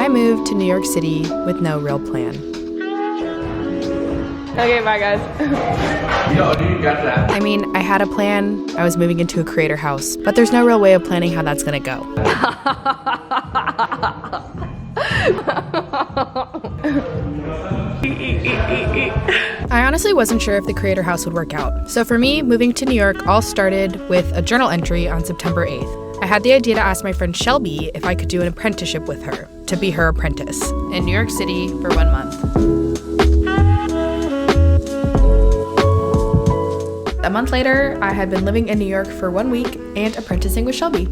I moved to New York City with no real plan. Okay, bye guys. Yo, dude, you got that. I mean, I had a plan. I was moving into a creator house, but there's no real way of planning how that's gonna go. I honestly wasn't sure if the creator house would work out. So for me, moving to New York all started with a journal entry on September 8th. I had the idea to ask my friend Shelby if I could do an apprenticeship with her, to be her apprentice, in New York City for 1 month. A month later, I had been living in New York for 1 week and apprenticing with Shelby.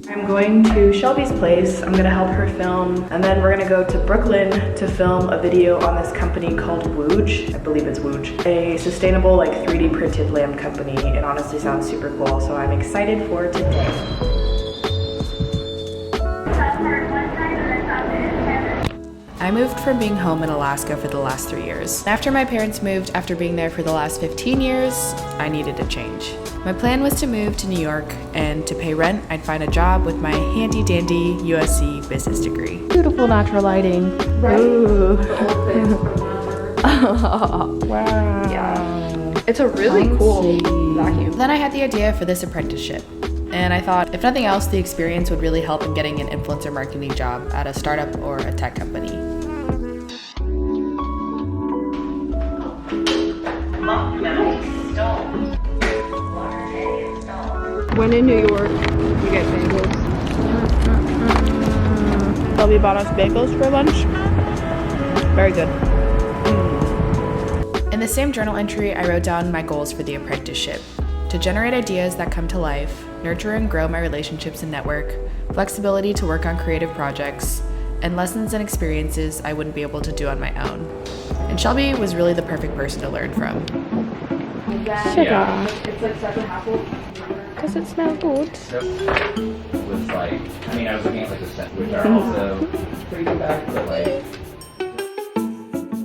I'm going to Shelby's place. I'm gonna help her film, and then we're gonna go to Brooklyn to film a video on this company called Wooj. I believe it's Wooj. A sustainable, like 3D printed lamp company. It honestly sounds super cool, so I'm excited for today. I moved from being home in Alaska for the last 3 years. After my parents moved, after being there for the last 15 years, I needed a change. My plan was to move to New York, and to pay rent, I'd find a job with my handy-dandy USC business degree. Beautiful natural lighting. Right. Ooh. Wow. Yeah. It's a really cool vacuum. Then I had the idea for this apprenticeship. And I thought, if nothing else, the experience would really help in getting an influencer marketing job at a startup or a tech company. When in New York, we get bagels. Shelby bought us bagels for lunch. Very good. In the same journal entry, I wrote down my goals for the apprenticeship. To generate ideas that come to life, nurture and grow my relationships and network, flexibility to work on creative projects, and lessons and experiences I wouldn't be able to do on my own. And Shelby was really the perfect person to learn from. Sugar. It's like such a hassle. Because it smells good. Was like, I mean, I was looking at like the scent, which are also pretty good back, but like.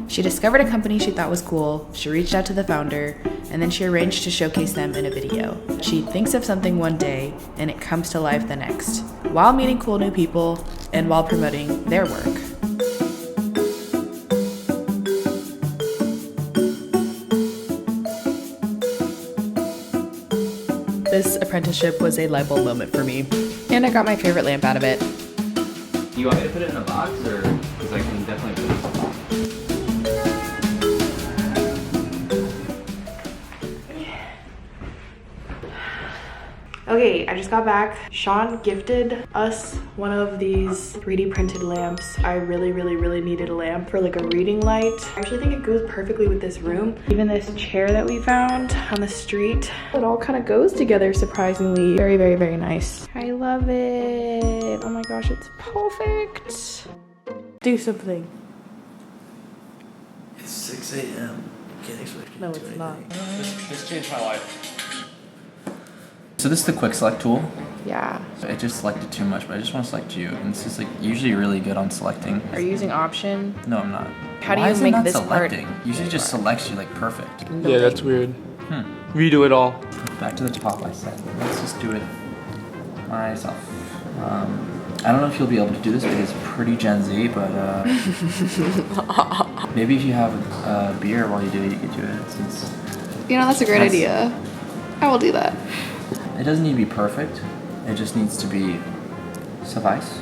She discovered a company she thought was cool, she reached out to the founder, and then she arranged to showcase them in a video. She thinks of something one day, and it comes to life the next, while meeting cool new people and while promoting their work. This apprenticeship was a light bulb moment for me, and I got my favorite lamp out of it. Do you want me to put it in a box, or because I can definitely put it in a box? Okay, I just got back. Sean gifted us one of these 3D printed lamps. I really needed a lamp for like a reading light. I actually think it goes perfectly with this room. Even this chair that we found on the street. It all kind of goes together surprisingly. Very nice. I love it. Oh my gosh, it's perfect. Do something. It's 6 a.m. Can't expect you No, to do it's anything. not. This changed my life. So this is the quick select tool. Yeah. I just selected too much, but I just want to select you. And this is like usually really good on selecting. Are you using option? No, I'm not. How do Why you is it make not this part? selecting? Usually just selects you like perfect. Yeah, that's weird. Redo it all. Back to the top, I said. Let's just do it myself. I don't know if you'll be able to do this because it's pretty Gen Z, but maybe if you have a beer while you do it, you could do it. Since You know, that's a great idea. I will do that. it doesn't need to be perfect. It just needs to be suffice.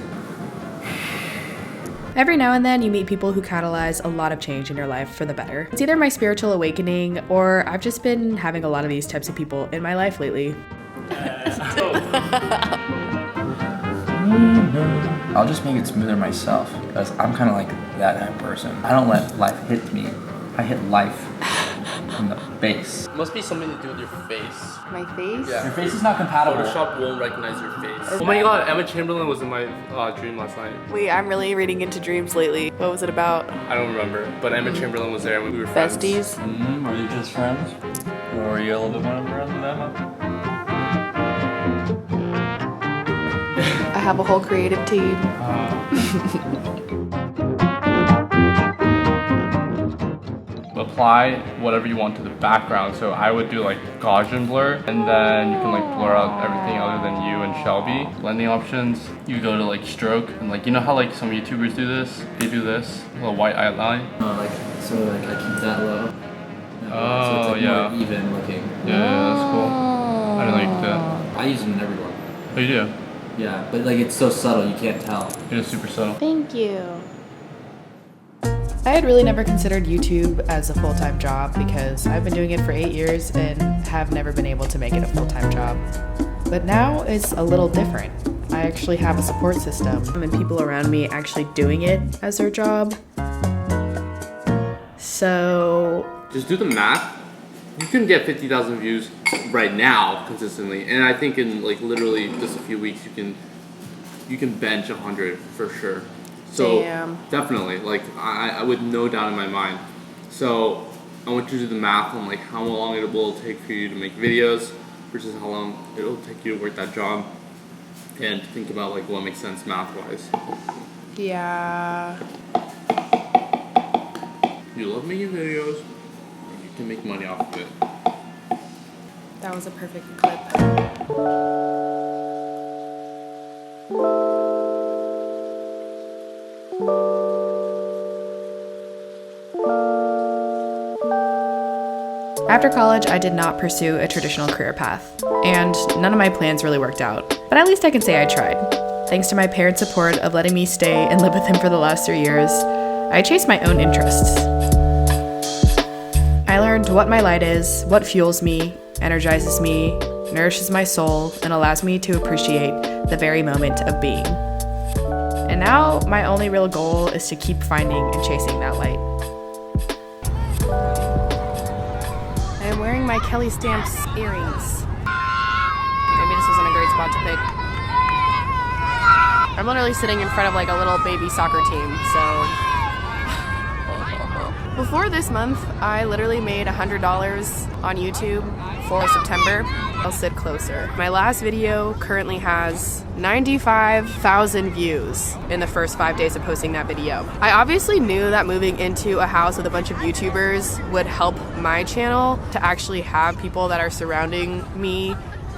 Every now and then you meet people who catalyze a lot of change in your life for the better. It's either my spiritual awakening or I've just been having a lot of these types of people in my life lately. I'll just make it smoother myself because I'm kind of like that type of person. I don't let life hit me. I hit life in the face. Must be something to do with your face. My face? Yeah. Your face is not compatible. Photoshop won't recognize your face. Oh my god, Emma Chamberlain was in my dream last night. Wait, I'm really reading into dreams lately. What was it about? I don't remember, but Emma Chamberlain was there when we were friends. Besties? Were you just friends? Or were you a little bit more friends with Emma? I have a whole creative team. Whoops. apply whatever you want to the background. So I would do like Gaussian blur, and then you can like blur out everything other than you and Shelby. Blending options, you go to like stroke, and like, you know how like some YouTubers do this? They do this, a little white outline. So I keep that low. Oh, so it's like yeah. more even looking. Yeah, that's cool. I don't like that. I use them in everyone. Oh, you do? Yeah, but like it's so subtle you can't tell. It is super subtle. Thank you. I had really never considered YouTube as a full-time job because I've been doing it for 8 years and have never been able to make it a full-time job. But now it's a little different. I actually have a support system and people around me actually doing it as their job. So Just do the math. You can get 50,000 views right now consistently, and I think in like literally just a few weeks you can bench 100 for sure. So Damn. definitely, like I with no doubt in my mind. So I want you to do the math on like how long it will take for you to make videos versus how long it'll take you to work that job, and think about like what makes sense math wise. yeah. You love making videos, and you can make money off of it. That was a perfect clip. After college, I did not pursue a traditional career path, and none of my plans really worked out. But at least I can say I tried. Thanks to my parents' support of letting me stay and live with them for the last 3 years, I chased my own interests. I learned what my light is, what fuels me, energizes me, nourishes my soul, and allows me to appreciate the very moment of being. And now, my only real goal is to keep finding and chasing that light. I am wearing my Kelly Stamps earrings. Maybe this wasn't a great spot to pick. I'm literally sitting in front of like a little baby soccer team, so. Before this month, I literally made $100 on YouTube for September. I'll sit closer. My last video currently has 95,000 views in the first 5 days of posting that video. I obviously knew that moving into a house with a bunch of YouTubers would help my channel to actually have people that are surrounding me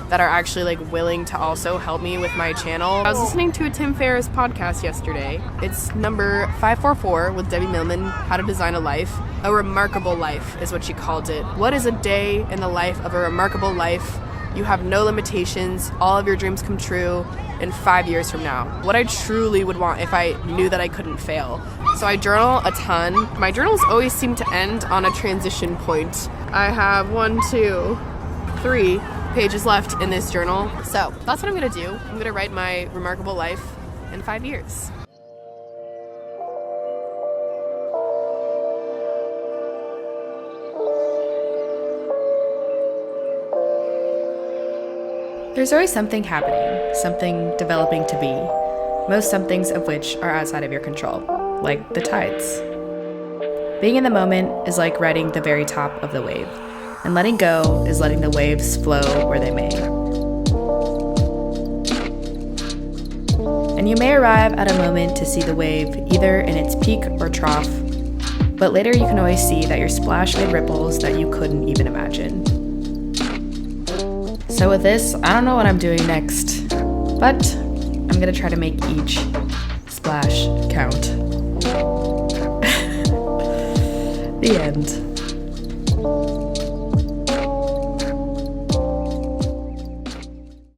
that are actually like willing to also help me with my channel. I was listening to a Tim Ferriss podcast yesterday. It's number 544 with Debbie Millman, How to Design a Life. A remarkable life is what she called it. What is a day in the life of a remarkable life? You have no limitations, all of your dreams come true in 5 years from now. What I truly would want if I knew that I couldn't fail. So I journal a ton. My journals always seem to end on a transition point. I have 1, 2, 3 pages left in this journal. So that's what I'm gonna do. I'm gonna write my remarkable life in 5 years. There's always something happening, something developing to be, most somethings of which are outside of your control, like the tides. Being in the moment is like riding the very top of the wave, and letting go is letting the waves flow where they may. And you may arrive at a moment to see the wave either in its peak or trough, but later you can always see that your splash made ripples that you couldn't even imagine. So with this, I don't know what I'm doing next, but I'm gonna try to make each splash count. The end.